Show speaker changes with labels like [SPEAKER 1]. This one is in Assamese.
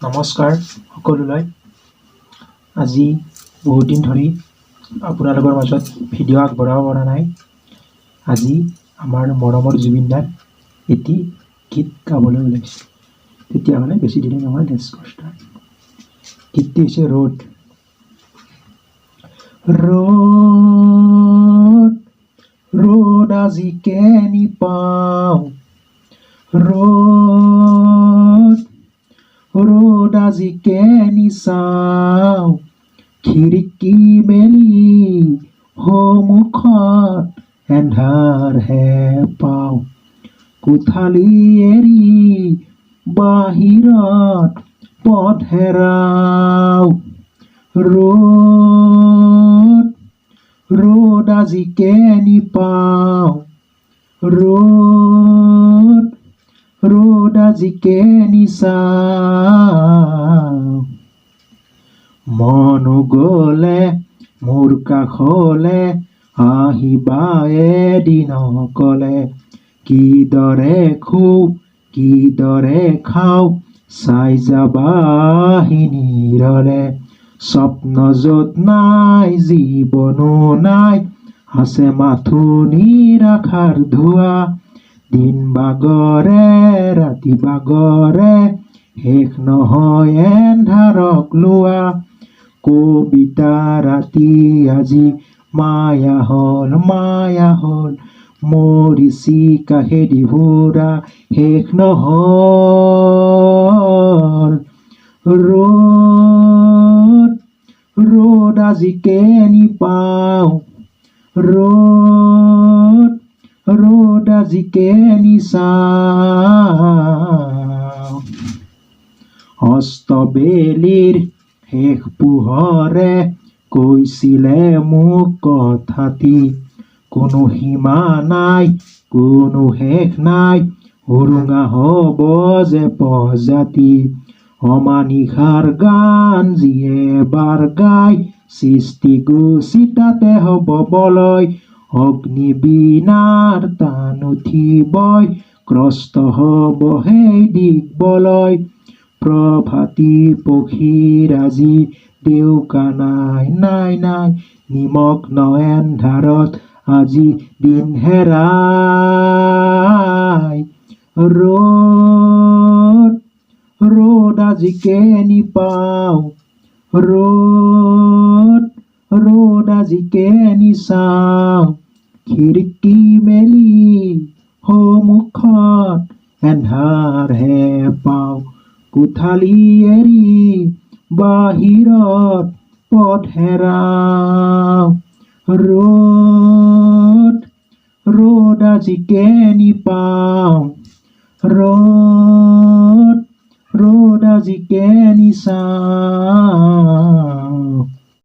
[SPEAKER 1] নমস্কাৰ সকলোলৈ। আজি বহুত দিন ধৰি আপোনালোকৰ মাজত ভিডিঅ' আগবঢ়াব পৰা নাই। আজি আমাৰ মৰমৰ জুবিন দাৰ এটি গীত গাবলৈ ওলাইছোঁ। তেতিয়াহ'লে বেছি দেৰি নহয়, লেটছ গো ষ্টাৰ্ট। গীতটি হৈছে ৰ'দ। ৰ'দ ৰ'দ আজি কেনি পাওঁ, ৰ'দ আজি কেনি চাওঁ, খিৰিকী মেলি সন্মুখত এন্ধাৰহে পাওঁ, কোঠালি এৰি বাহিৰত পথ হেৰাওঁ। ৰ'দ আজি কেনি পাওঁ, ৰ'দ আজি কেনি চাওঁ, মন গ'লে মোৰ কাষলে আহিবা এদিন অকলে, কিদৰে খোওঁ কিদৰে খাওঁ চাই যাবাহি নিৰলে, স্বপ্ন য'ত নাই জীৱনো নাই, আছে মাথো নিৰাশাৰ ধোঁৱা, দিন বাগৰে ৰাতি বাগৰে শেষ নহয় এন্ধাৰক লোৱা, কবিতা ৰাতি আজি মায়া হ'ল মৰিচি কাষেদি ভৰা শেষ নহ'ল। ৰ'দ আজি কেনি পাওঁ, ৰ'দ আজি কেনি চাওঁ, অস্তবেলিৰ শেষ পোহৰে কৈছিলে মোক কথাটি, কোনো সীমা নাই কোনো শেষ নাই, উৰুঙা হ'ব যে প্ৰজাতি, অমানিশাৰ গান যিয়ে বাৰ গাই, সৃষ্টি গুচি তাতে হ'ব বলয়, অগ্নিবীণাৰ টান উঠিবই, গ্ৰস্ত হ'ব সেই দিগবলয়, প্ৰভাতী পক্ষীৰ আজি ডেউকা নাই, নিমগ্ন এন্ধাৰত আজি দিন হেৰাই, ৰ'দ আজি কেনি পাওঁ, ৰ'দ আজি কেনি চাওঁ, খিৰিকী মেলি সন্মুখত এন্ধাৰহে পাওঁ, কোঠালি এৰি বাহিৰত পথ হেৰাওঁ, ৰ'দ আজি কেনি পাওঁ, ৰ'দ আজি কেনি চাওঁ।